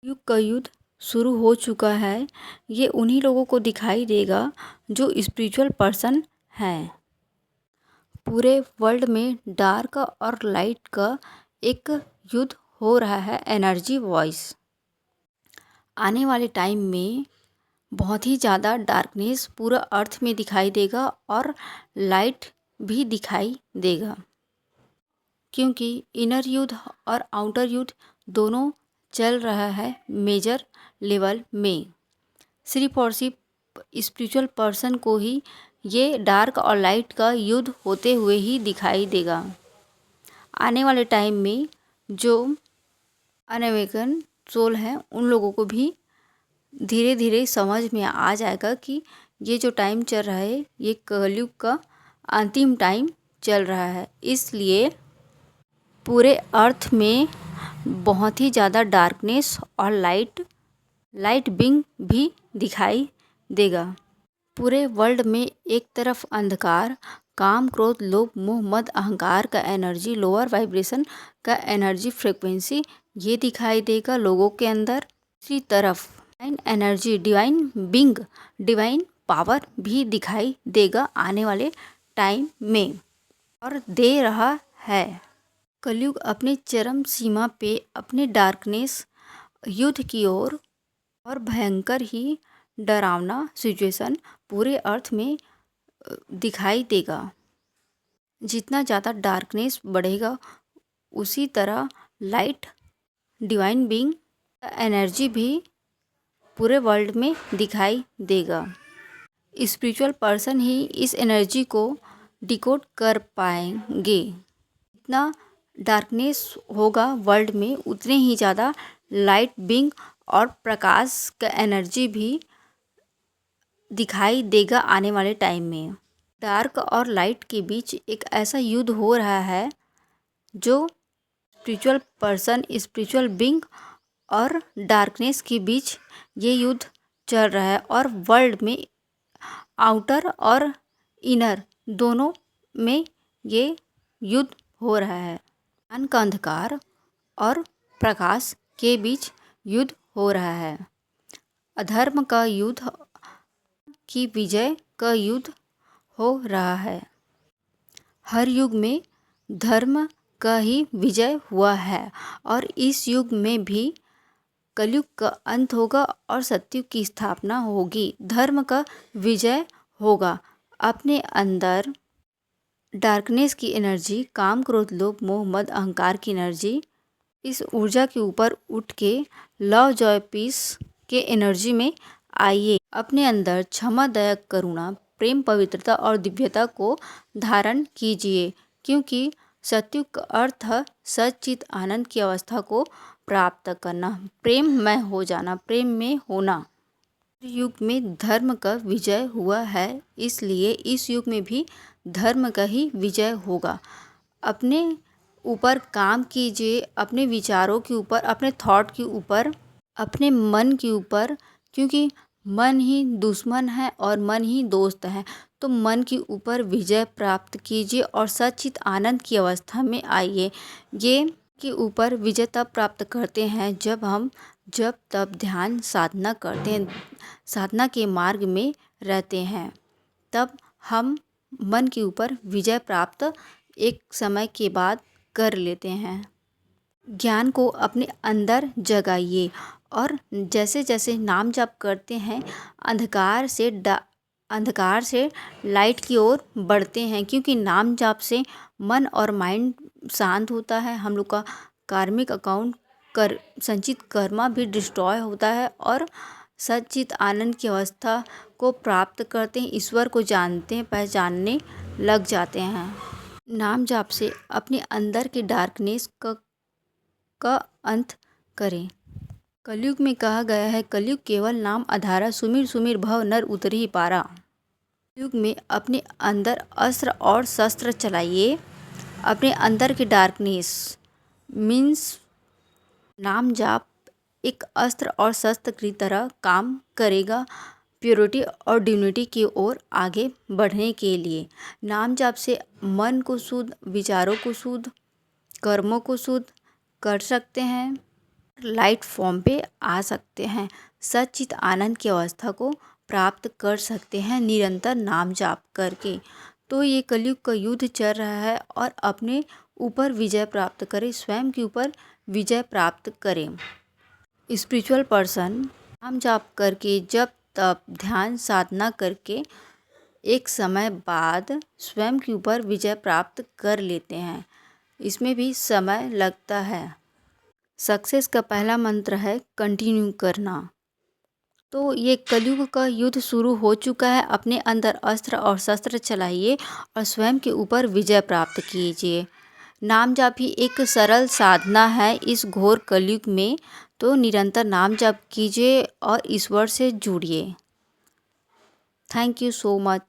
युग का युद्ध शुरू हो चुका है। ये उन्हीं लोगों को दिखाई देगा जो स्पिरिचुअल पर्सन हैं। पूरे वर्ल्ड में डार्क और लाइट का एक युद्ध हो रहा है, एनर्जी वॉइस। आने वाले टाइम में बहुत ही ज़्यादा डार्कनेस पूरा अर्थ में दिखाई देगा और लाइट भी दिखाई देगा, क्योंकि इनर युद्ध और आउटर युद्ध दोनों चल रहा है मेजर लेवल में। सिर्फ और सिर्फ स्पिरिचुअल पर्सन को ही ये डार्क और लाइट का युद्ध होते हुए ही दिखाई देगा। आने वाले टाइम में जो अनअवेकन सोल हैं उन लोगों को भी धीरे धीरे समझ में आ जाएगा कि ये जो टाइम चल रहा है ये कलयुग का अंतिम टाइम चल रहा है। इसलिए पूरे अर्थ में बहुत ही ज़्यादा डार्कनेस और लाइट बिंग भी दिखाई देगा। पूरे वर्ल्ड में एक तरफ अंधकार, काम, क्रोध, लोभ, मोह, मद, अहंकार का एनर्जी, लोअर वाइब्रेशन का एनर्जी फ्रिक्वेंसी ये दिखाई देगा लोगों के अंदर। दूसरी तरफ divine energy, divine being, divine power भी दिखाई देगा आने वाले टाइम में और दे रहा है। कलयुग अपने चरम सीमा पे अपने डार्कनेस युद्ध की ओर और भयंकर ही डरावना सिचुएशन पूरे अर्थ में दिखाई देगा। जितना ज़्यादा डार्कनेस बढ़ेगा उसी तरह लाइट, डिवाइन बीइंग एनर्जी भी पूरे वर्ल्ड में दिखाई देगा। स्पिरिचुअल पर्सन ही इस एनर्जी को डिकोड कर पाएंगे। जितना डार्कनेस होगा वर्ल्ड में उतने ही ज़्यादा लाइट बिंग और प्रकाश का एनर्जी भी दिखाई देगा आने वाले टाइम में। डार्क और लाइट के बीच एक ऐसा युद्ध हो रहा है जो स्पिरिचुअल पर्सन, स्पिरिचुअल बिंग और डार्कनेस के बीच ये युद्ध चल रहा है और वर्ल्ड में आउटर और इनर दोनों में ये युद्ध हो रहा है। ज्ञान का अंधकार और प्रकाश के बीच युद्ध हो रहा है। अधर्म का युद्ध की विजय का युद्ध हो रहा है। हर युग में धर्म का ही विजय हुआ है और इस युग में भी कलयुग का अंत होगा और सत्युग की स्थापना होगी। धर्म का विजय होगा। अपने अंदर डार्कनेस की एनर्जी, काम, क्रोध, लोभ, मोह, मद, अहंकार की एनर्जी, इस ऊर्जा के ऊपर उठ के लव, जॉय, पीस के एनर्जी में आइए। अपने अंदर क्षमा, दया, करुणा, प्रेम, पवित्रता और दिव्यता को धारण कीजिए, क्योंकि सत्युग का अर्थ है सच्चित आनंद की अवस्था को प्राप्त करना, प्रेममय हो जाना, प्रेम में होना। युग में धर्म का विजय हुआ है, इसलिए इस युग में भी धर्म का ही विजय होगा। अपने ऊपर काम कीजिए, अपने विचारों के ऊपर, अपने थॉट के ऊपर, अपने मन के ऊपर, क्योंकि मन ही दुश्मन है और मन ही दोस्त है। तो मन के ऊपर विजय प्राप्त कीजिए और सच्चित आनंद की अवस्था में आइए। ये के ऊपर विजय तब प्राप्त करते हैं जब तब ध्यान साधना करते हैं, साधना के मार्ग में रहते हैं, तब हम मन के ऊपर विजय प्राप्त एक समय के बाद कर लेते हैं। ज्ञान को अपने अंदर जगाइए और जैसे जैसे नाम जप करते हैं अंधकार से लाइट की ओर बढ़ते हैं, क्योंकि नाम जाप से मन और माइंड शांत होता है। हम लोग का कार्मिक अकाउंट संचित कर्मा भी डिस्ट्रॉय होता है और सच्चित आनंद की अवस्था को प्राप्त करते हैं, ईश्वर को जानते हैं, पहचानने लग जाते हैं। नाम जाप से अपने अंदर के डार्कनेस का अंत करें। कलयुग में कहा गया है, कलयुग केवल नाम आधारा, सुमिर सुमिर भव नर उतरी पारा। युग में अपने अंदर अस्त्र और शस्त्र चलाइए। अपने अंदर के डार्कनेस मीन्स नाम जाप एक अस्त्र और शस्त्र की तरह काम करेगा प्योरिटी और डिविनिटी की ओर आगे बढ़ने के लिए। नाम जाप से मन को शुद्ध, विचारों को शुद्ध, कर्मों को शुद्ध कर सकते हैं। लाइट फॉर्म पे आ सकते हैं। सच्चित आनंद की अवस्था को प्राप्त कर सकते हैं निरंतर नाम जाप करके। तो ये कलयुग का युद्ध चल रहा है और अपने ऊपर विजय प्राप्त करें, स्वयं के ऊपर विजय प्राप्त करें। स्पिरिचुअल पर्सन नाम जाप करके, जब तप ध्यान साधना करके एक समय बाद स्वयं के ऊपर विजय प्राप्त कर लेते हैं। इसमें भी समय लगता है। सक्सेस का पहला मंत्र है कंटिन्यू करना। तो ये कलयुग का युद्ध शुरू हो चुका है। अपने अंदर अस्त्र और शस्त्र चलाइए और स्वयं के ऊपर विजय प्राप्त कीजिए। नाम जाप ही एक सरल साधना है इस घोर कलयुग में। तो निरंतर नाम जाप कीजिए और ईश्वर से जुड़िए। Thank you so much.